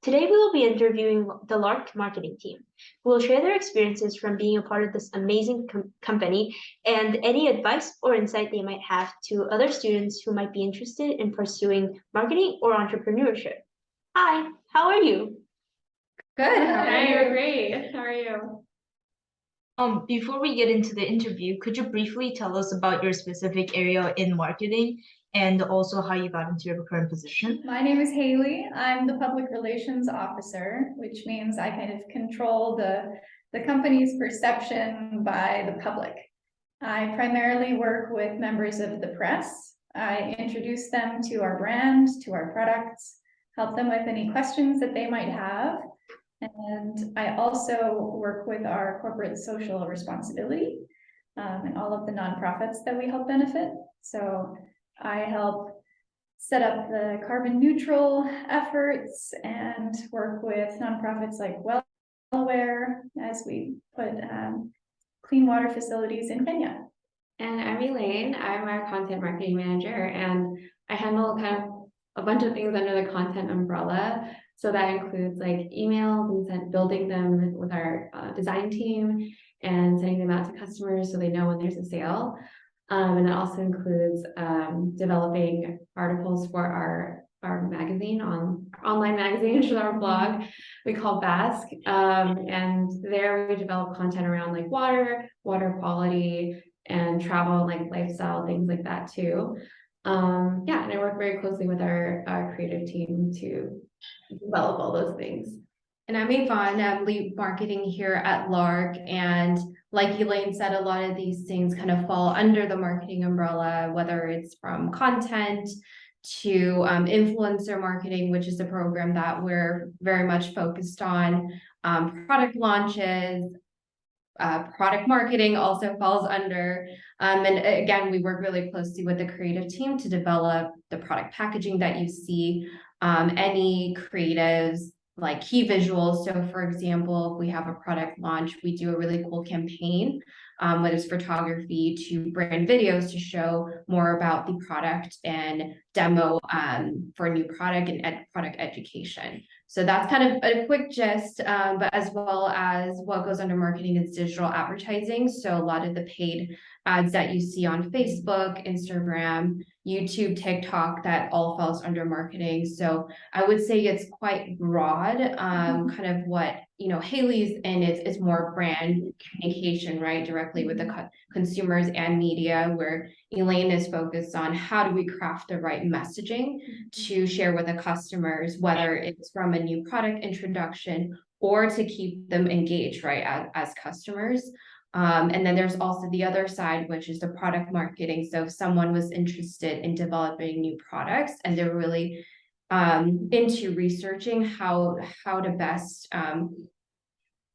Today we will be interviewing the LARQ Marketing Team, who will share their experiences from being a part of this amazing company and any advice or insight they might have to other students who might be interested in pursuing marketing or entrepreneurship. Hi, how are you? Good. How are Hi, you? great. How are you? Before we get into the interview, could you briefly tell us about your specific area in marketing and also how you got into your current position? My name is Haley. I'm the public relations officer, which means I kind of control the company's perception by the public. I primarily work with members of the press. I introduce them to our brand, to our products, help them with any questions that they might have. And I also work with our corporate social responsibility and all of the nonprofits that we help benefit. So I help set up the carbon neutral efforts and work with nonprofits like Wellware as we put clean water facilities in Kenya. And I'm Elaine. I'm our content marketing manager, and I handle kind of a bunch of things under the content umbrella. So that includes like emails and building them with our design team and sending them out to customers so they know when there's a sale. And it also includes developing articles for our magazine, online magazine, which is our blog we call Basque. And there we develop content around like water quality, and travel, like lifestyle, things like that too. Yeah, and I work very closely with our creative team to develop all those things. And I'm Yvonne, I'm lead marketing here at LARQ. And like Elaine said, a lot of these things kind of fall under the marketing umbrella, whether it's from content to influencer marketing, which is a program that we're very much focused on. Product launches, product marketing also falls under. And again, we work really closely with the creative team to develop the product packaging that you see, any creatives, like key visuals. So for example, if we have a product launch, we do a really cool campaign, whether it's photography to brand videos to show more about the product and demo for a new product and product education. So that's kind of a quick gist, but as well as what goes under marketing is digital advertising. So a lot of the paid ads that you see on Facebook, Instagram, YouTube, TikTok, that all falls under marketing. So I would say it's quite broad. Kind of what Haley's in is more brand communication, right? Directly with the consumers and media, where Elaine is focused on how do we craft the right messaging to share with the customers, whether it's from a new product introduction or to keep them engaged, right, as customers. And then there's also the other side, which is the product marketing. So if someone was interested in developing new products and they're really into researching how to best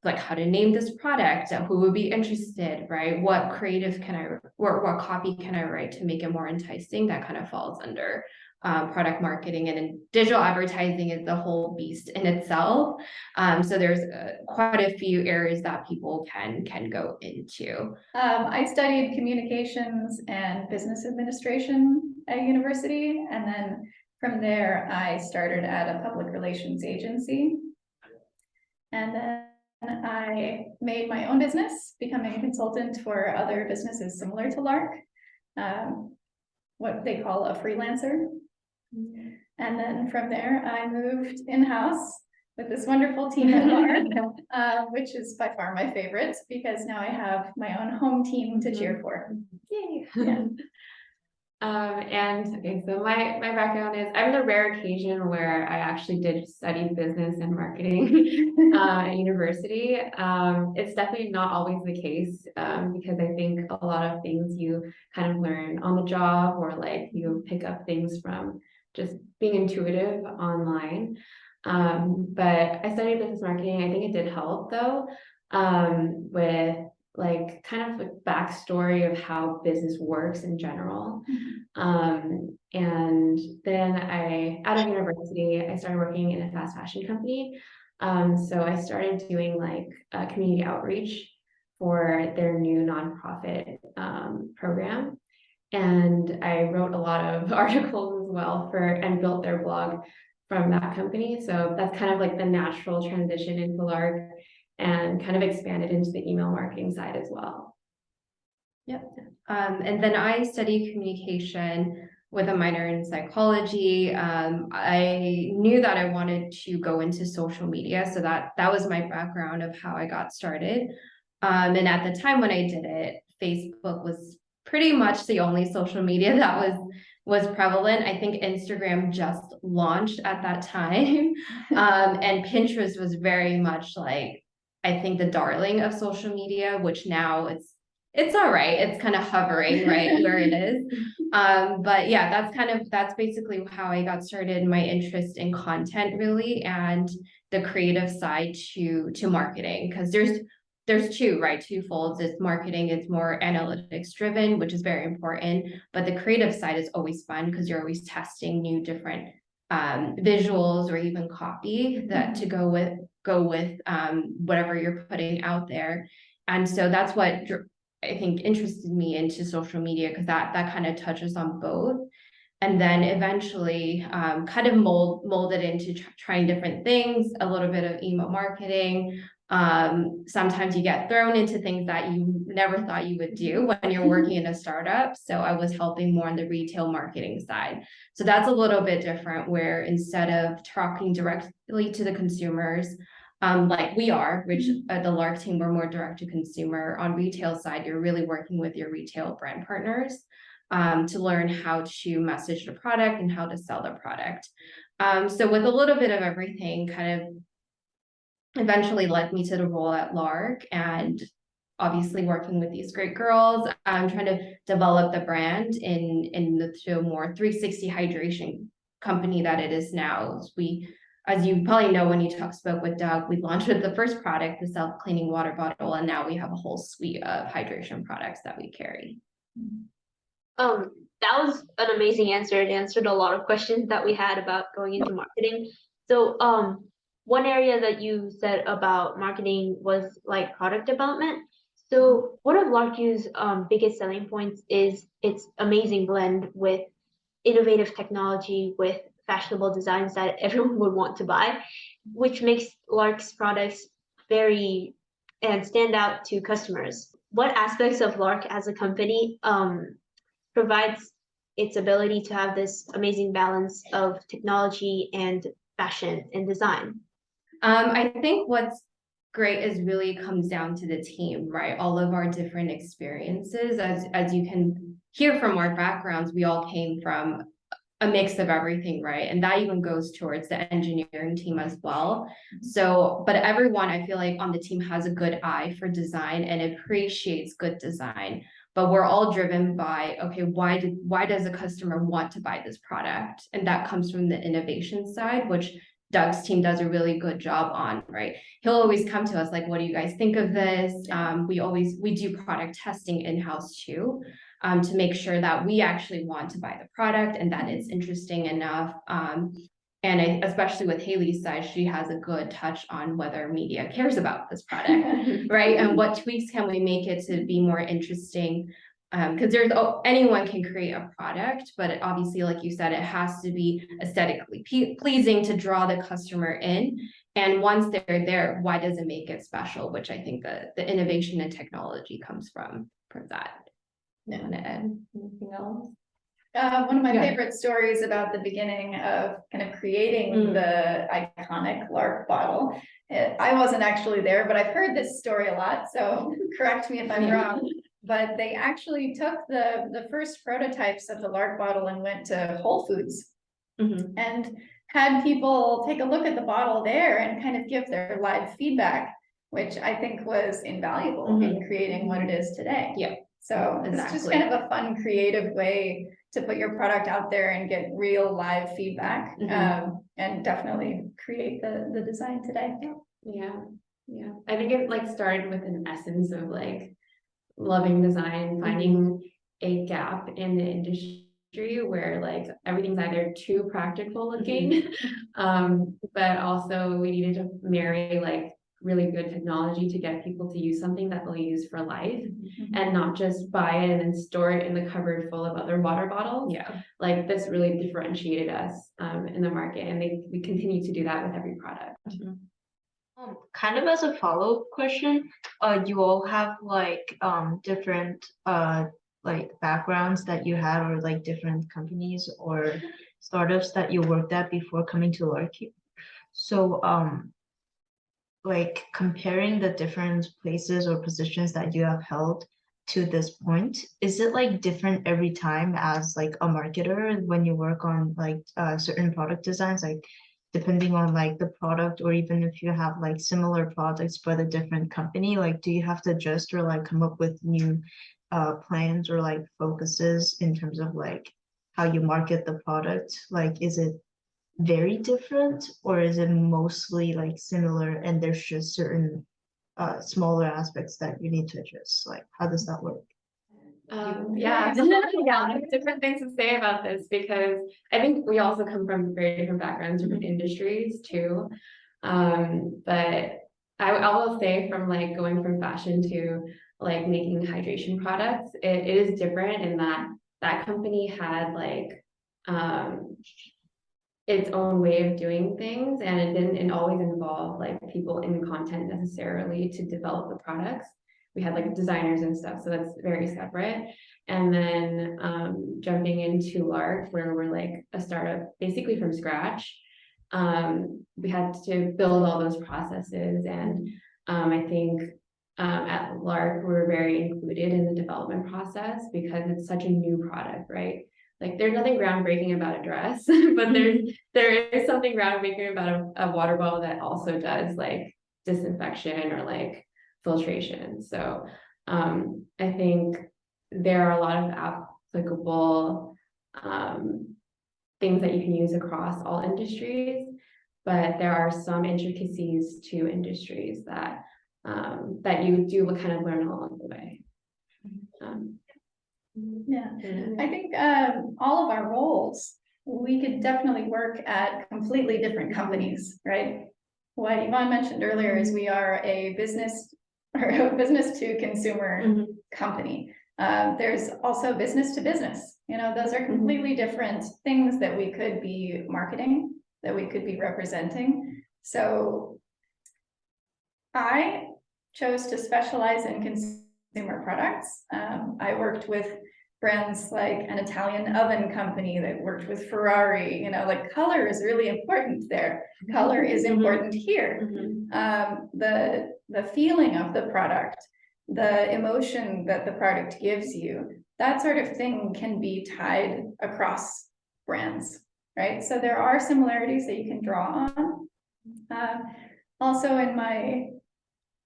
like how to name this product, who would be interested, right? What creative can I, or what copy can I write to make it more enticing? That kind of falls under product marketing. And then digital advertising is the whole beast in itself. So there's quite a few areas that people can go into. I studied communications and business administration at university, and then from there I started at a public relations agency, and then I made my own business, becoming a consultant for other businesses similar to LARQ, what they call a freelancer. And then from there, I moved in-house with this wonderful team at LARQ, which is by far my favorite because now I have my own home team to cheer for. Yay! Yeah. And okay, so my background is I'm the rare occasion where I actually did study business and marketing at university. It's definitely not always the case because I think a lot of things you kind of learn on the job, or like you pick up things from just being intuitive online. But I studied business marketing. I think it did help though, with like kind of a backstory of how business works in general. And then out of university, I started working in a fast fashion company. So I started doing like community outreach for their new nonprofit program. And I wrote a lot of articles as well and built their blog from that company. So that's kind of like the natural transition into LARQ and kind of expanded into the email marketing side as well. And then I studied communication with a minor in psychology. I knew that I wanted to go into social media, so that was my background of how I got started. And at the time when I did it, Facebook was pretty much the only social media that was prevalent. I think Instagram just launched at that time. And Pinterest was very much like, I think, the darling of social media, which now it's all right. It's kind of hovering right where it is. But yeah, that's basically how I got started, my interest in content really, and the creative side to marketing, because there's two, right? Two folds. It's marketing, it's more analytics driven, which is very important. But the creative side is always fun because you're always testing new different visuals or even copy that to go with whatever you're putting out there. And so that's what I think interested me into social media, because that kind of touches on both. And then eventually kind of molded into trying different things, a little bit of email marketing. Sometimes you get thrown into things that you never thought you would do when you're working in a startup. So I was helping more on the retail marketing side. So that's a little bit different, where instead of talking directly to the consumers, like we are, which the LARQ team, we're more direct to consumer. On retail side, you're really working with your retail brand partners to learn how to message the product and how to sell the product. So with a little bit of everything, kind of eventually led me to the role at LARQ, and obviously working with these great girls, trying to develop the brand to a more 360 hydration company that it is now. As you probably know, when you spoke with Doug, we launched with the first product, the self-cleaning water bottle, and now we have a whole suite of hydration products that we carry. That was an amazing answer. It answered a lot of questions that we had about going into marketing. So, one area that you said about marketing was like product development. So one of LARQ's biggest selling points is its amazing blend with innovative technology with fashionable designs that everyone would want to buy, which makes LARQ's products very and stand out to customers. What aspects of LARQ as a company provides its ability to have this amazing balance of technology and fashion and design? I think what's great is really comes down to the team, right? All of our different experiences, as you can hear from our backgrounds, we all came from a mix of everything, right? And that even goes towards the engineering team as well. So, but everyone, I feel like on the team has a good eye for design and appreciates good design. But we're all driven by, okay, why does a customer want to buy this product? And that comes from the innovation side, which Doug's team does a really good job on, right? He'll always come to us like, what do you guys think of this? We do product testing in-house too, to make sure that we actually want to buy the product and that it's interesting enough. Especially with Haley's side, she has a good touch on whether media cares about this product, right? And what tweaks can we make it to be more interesting? Because anyone can create a product, but obviously, like you said, it has to be aesthetically pleasing to draw the customer in. And once they're there, why does it make it special? Which I think the innovation and technology comes from that. Yeah. Want to add anything else? One of my favorite stories about the beginning of kind of creating the iconic LARQ bottle. I wasn't actually there, but I've heard this story a lot, so correct me if I'm wrong. But they actually took the first prototypes of the LARQ bottle and went to Whole Foods and had people take a look at the bottle there and kind of give their live feedback, which I think was invaluable in creating what it is today. Yeah. So Exactly. It's just kind of a fun, creative way to put your product out there and get real live feedback, and definitely create the design today. Yeah. I think it like started with an essence of like loving design, finding a gap in the industry where like everything's either too practical looking, but also we needed to marry like really good technology to get people to use something that they'll use for life and not just buy it and then store it in the cupboard full of other water bottles. Yeah. Like this really differentiated us in the market, and we continue to do that with every product. Kind of as a follow-up question, you all have like different like backgrounds that you had, or like different companies or startups that you worked at before coming to LARQ. So like comparing the different places or positions that you have held to this point, is it like different every time as like a marketer when you work on like certain product designs, like depending on like the product, or even if you have like similar products but a different company, like do you have to adjust or like come up with new plans or like focuses in terms of like how you market the product? Like is it very different, or is it mostly like similar and there's just certain smaller aspects that you need to adjust? Like how does that work? Yeah, yeah, different things to say about this, because I think we also come from very different backgrounds, different industries too. But I will say, from like going from fashion to like making hydration products, it is different in that that company had like its own way of doing things, and it didn't always involve like people in content necessarily to develop the products. We had like designers and stuff, so that's very separate. And then jumping into LARQ, where we're like a startup basically from scratch, we had to build all those processes. And I think at LARQ, we're very included in the development process because it's such a new product, right? Like there's nothing groundbreaking about a dress, but there is something groundbreaking about a water bottle that also does like disinfection or like filtration. So I think there are a lot of applicable things that you can use across all industries, but there are some intricacies to industries that that you do kind of learn along the way. Yeah, I think all of our roles, we could definitely work at completely different companies, right? What Yvonne mentioned earlier is we are a business or a business to consumer company. There's also business to business. You know, those are completely different things that we could be marketing, that we could be representing. So I chose to specialize in consumer products. I worked with brands like an Italian oven company that worked with Ferrari. You know, like color is really important there. Color is important here. The feeling of the product, the emotion that the product gives you, that sort of thing can be tied across brands, right? So there are similarities that you can draw on. Also in my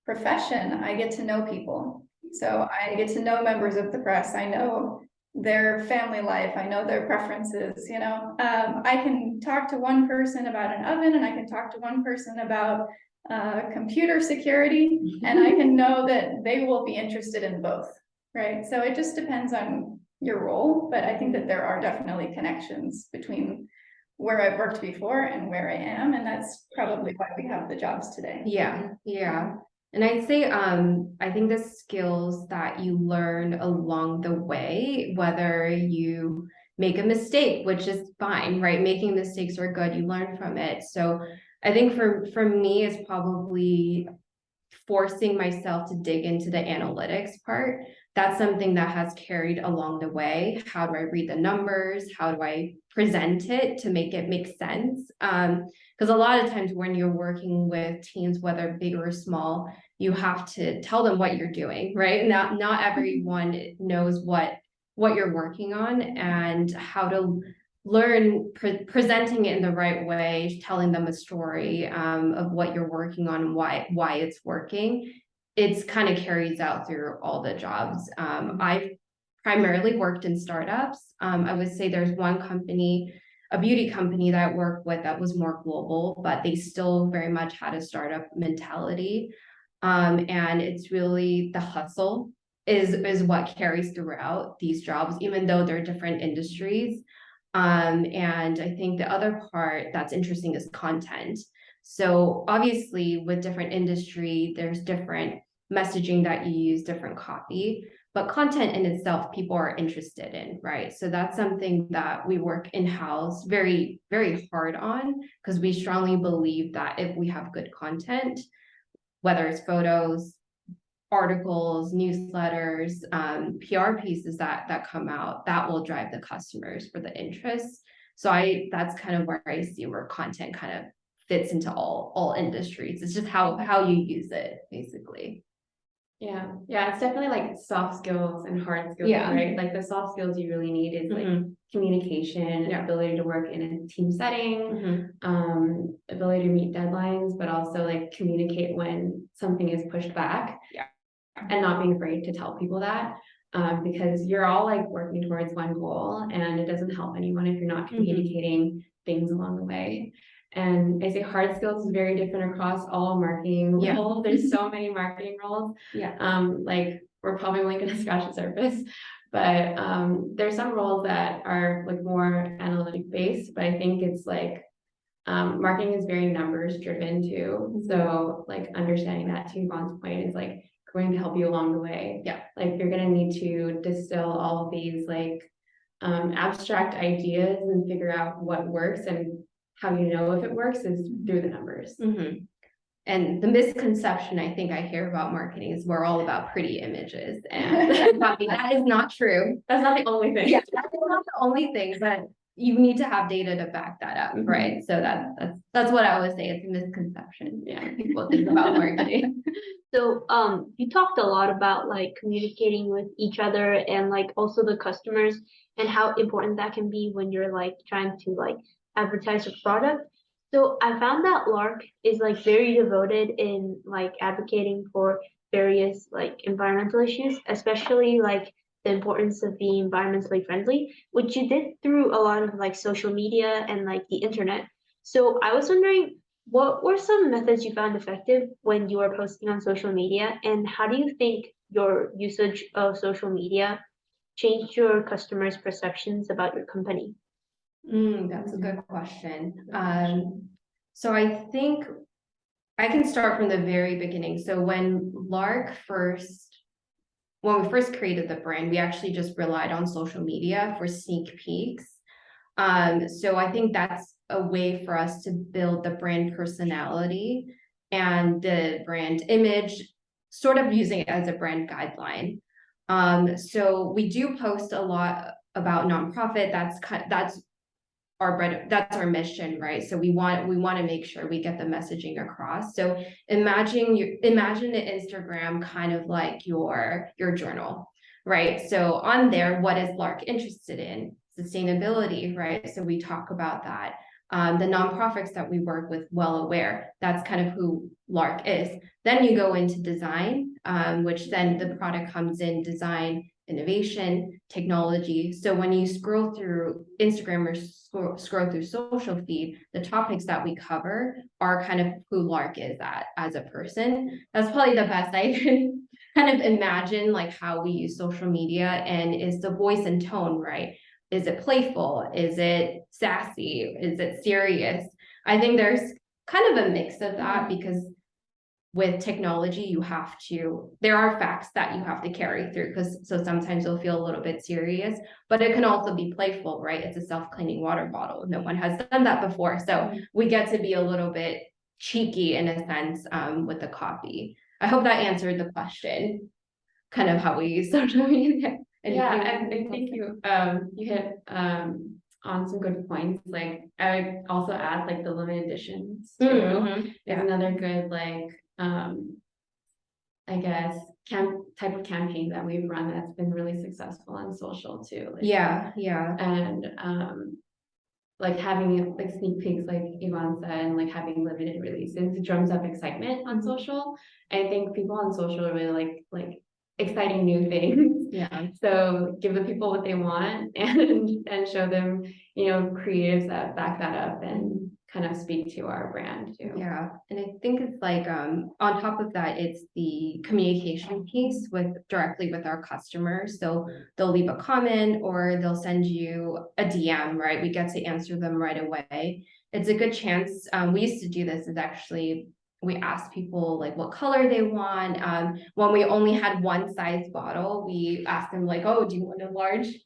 profession, I get to know people. So I get to know members of the press. I know their family life. I know their preferences, you know. I can talk to one person about an oven, and I can talk to one person about computer security, and I can know that they will be interested in both, right? So it just depends on your role, but I think that there are definitely connections between where I've worked before and where I am, and that's probably why we have the jobs today. Yeah, yeah. And I'd say, I think the skills that you learn along the way, whether you make a mistake, which is fine, right? Making mistakes are good, you learn from it. So I think for me, it's probably forcing myself to dig into the analytics part. That's something that has carried along the way. How do I read the numbers? How do I present it to make it make sense? Because a lot of times when you're working with teams, whether big or small, you have to tell them what you're doing, right? Not everyone knows what you're working on, and how to learn presenting it in the right way, telling them a story of what you're working on and why it's working. It's kind of carries out through all the jobs. I've primarily worked in startups. I would say there's one company, a beauty company that I worked with that was more global, but they still very much had a startup mentality. And it's really the hustle is what carries throughout these jobs, even though they're different industries. And I think the other part that's interesting is content. So obviously with different industry, there's different messaging that you use, different copy, but content in itself, people are interested in, right? So that's something that we work in-house very, very hard on, because we strongly believe that if we have good content, whether it's photos, articles, newsletters, PR pieces that come out, that will drive the customers for the interest. So that's kind of where I see where content kind of fits into all industries. It's just how you use it, basically. Yeah, it's definitely like soft skills and hard skills, Yeah. right? Like the soft skills you really need is like communication, Yeah. ability to work in a team setting, ability to meet deadlines, but also like communicate when something is pushed back. Yeah. And not being afraid to tell people that, because you're all like working towards one goal, and it doesn't help anyone if you're not communicating things along the way. And I say hard skills is very different across all marketing roles. There's so many marketing roles. Like we're probably only going to scratch the surface, but there's some roles that are like more analytic based, but I think it's like marketing is very numbers driven too. So like understanding that, to Yvonne's point, is like going to help you along the way. Like you're going to need to distill all of these like abstract ideas and figure out what works, and how you know if it works is through the numbers. And the misconception I think I hear about marketing is we're all about pretty images, and that is not true. That's not the only thing. Yeah, that's not the only thing, but you need to have data to back that up, right? So that's what I would say. It's a misconception. Yeah, people think about marketing. So you talked a lot about like communicating with each other and like also the customers, and how important that can be when you're like trying to like advertise a product. So I found that LARQ is like very devoted in like advocating for various like environmental issues, especially like the importance of being environmentally friendly, which you did through a lot of like social media and like the internet. So I was wondering, what were some methods you found effective when you were posting on social media, and how do you think your usage of social media changed your customers' perceptions about your company? That's a good question. So I think I can start from the very beginning. So when we first created the brand, we actually just relied on social media for sneak peeks. So I think that's a way for us to build the brand personality and the brand image, sort of using it as a brand guideline. So we do post a lot about nonprofit. That's our mission, right? So we want to make sure we get the messaging across. So imagine the Instagram kind of like your journal, right? So on there, what is LARQ interested in? Sustainability, right? So we talk about that. The nonprofits that we work with, well aware, that's kind of who LARQ is. Then you go into design, which then the product comes in design, innovation, technology. So when you scroll through Instagram or scroll through social feed, the topics that we cover are kind of who LARQ is as a person. That's probably the best I can kind of imagine, like how we use social media, and is the voice and tone, right? Is it playful? Is it sassy? Is it serious? I think there's kind of a mix of that, because with technology, there are facts that you have to carry through, so sometimes you'll feel a little bit serious, but it can also be playful, right? It's a self-cleaning water bottle. No one has done that before. So we get to be a little bit cheeky in a sense with the copy. I hope that answered the question, kind of how we use social media. And I think you hit on some good points. Like I would also add like the limited editions too. Is another good like I guess type of campaign that we've run that's been really successful on social too. Like, and like having like sneak peeks, like Yvonne said, and like having limited releases, it drums up excitement on social. I think people on social really like exciting new things. So give the people what they want, and show them, creatives that back that up and kind of speak to our brand too. And I think it's like on top of that, it's the communication piece directly with our customers. So they'll leave a comment or they'll send you a DM, right? We get to answer them right away. it's a good chance. We used to do this, is actually we asked people like what color they want. When we only had one size bottle, we asked them like, oh, do you want a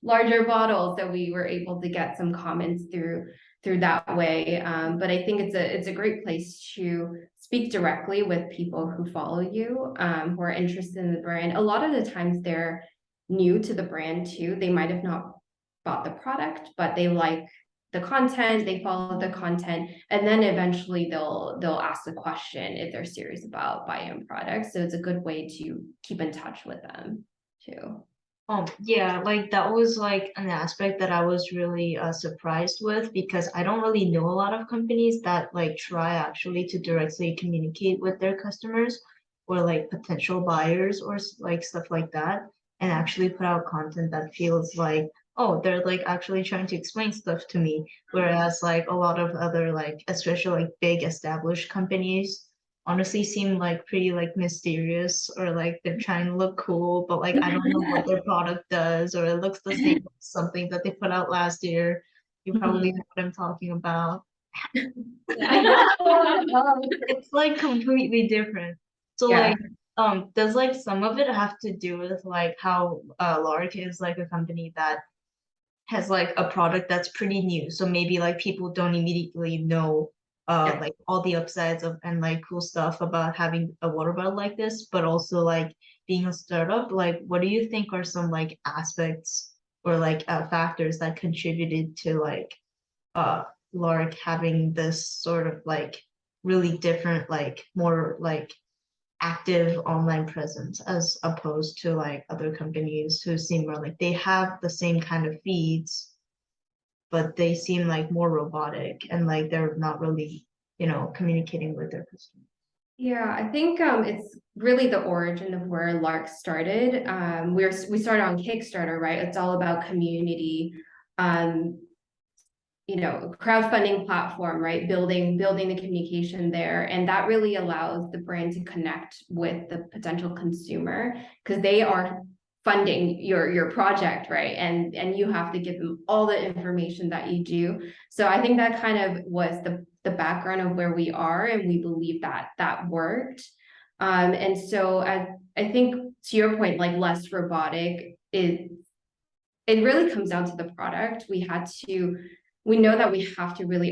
larger bottle? So we were able to get some comments through that way. But I think it's a great place to speak directly with people who follow you, who are interested in the brand. A lot of the times they're new to the brand too. They might have not bought the product, but they like the content, they follow the content, and then eventually they'll ask the question if they're serious about buying products. So it's a good way to keep in touch with them too. Yeah, like that was like an aspect that I was really surprised with, because I don't really know a lot of companies that like try actually to directly communicate with their customers or like potential buyers or like stuff like that, and actually put out content that feels like, oh, they're like actually trying to explain stuff to me. Whereas like a lot of other like, especially like big established companies honestly seem like pretty like mysterious, or like they're trying to look cool, but like I don't know what their product does, or it looks the same as something that they put out last year. You probably know what I'm talking about. It's like completely different. So Yeah. like does like some of it have to do with like how LARQ is like a company that has like a product that's pretty new, so maybe like people don't immediately know like all the upsides of and like cool stuff about having a water bottle like this, but also like being a startup, like what do you think are some like aspects or like factors that contributed to like uh LARQ having this sort of like really different, like more like active online presence as opposed to like other companies who seem more like they have the same kind of feeds, but they seem like more robotic and like they're not really, communicating with their customers. Yeah, I think it's really the origin of where LARQ started. We started on Kickstarter, right? It's all about community, um, crowdfunding platform, right? Building the communication there, and that really allows the brand to connect with the potential consumer because they are funding your project, right? And you have to give them all the information that you do. So I think that kind of was the background of where we are, and we believe that worked. And so I think to your point, like less robotic, it really comes down to the product. We know that we have to really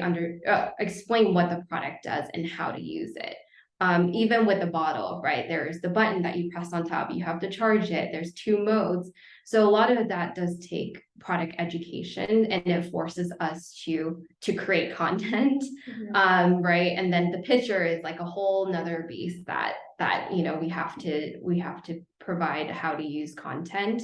explain what the product does and how to use it. Even with the bottle, right? There's the button that you press on top, you have to charge it. There's 2 modes. So a lot of that does take product education, and it forces us to create content. Right. And then the picture is like a whole nother beast that we have to provide how to use content.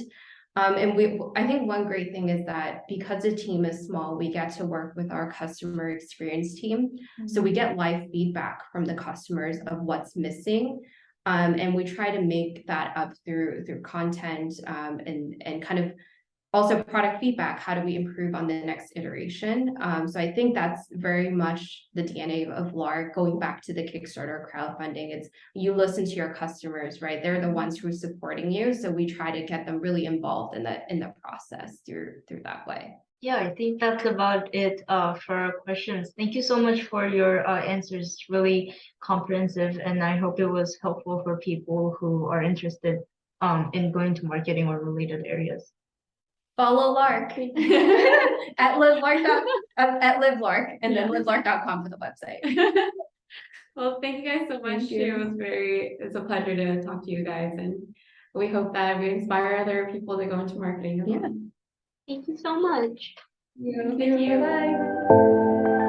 And I think one great thing is that because the team is small, we get to work with our customer experience team. So we get live feedback from the customers of what's missing. And we try to make that up through content, and kind of also product feedback. How do we improve on the next iteration? So I think that's very much the DNA of LARQ. Going back to the Kickstarter crowdfunding, it's you listen to your customers, right? They're the ones who are supporting you. So we try to get them really involved in the process through that way. Yeah, I think that's about it for our questions. Thank you so much for your answers. Really comprehensive, and I hope it was helpful for people who are interested in going to marketing or related areas. Follow LARQ at LiveLARQ, and then livelarq.com for the website. Well, thank you guys so much. Thank you. It's a pleasure to talk to you guys, and we hope that we inspire other people to go into marketing. Yeah. Thank you so much. Thank you. Bye-bye.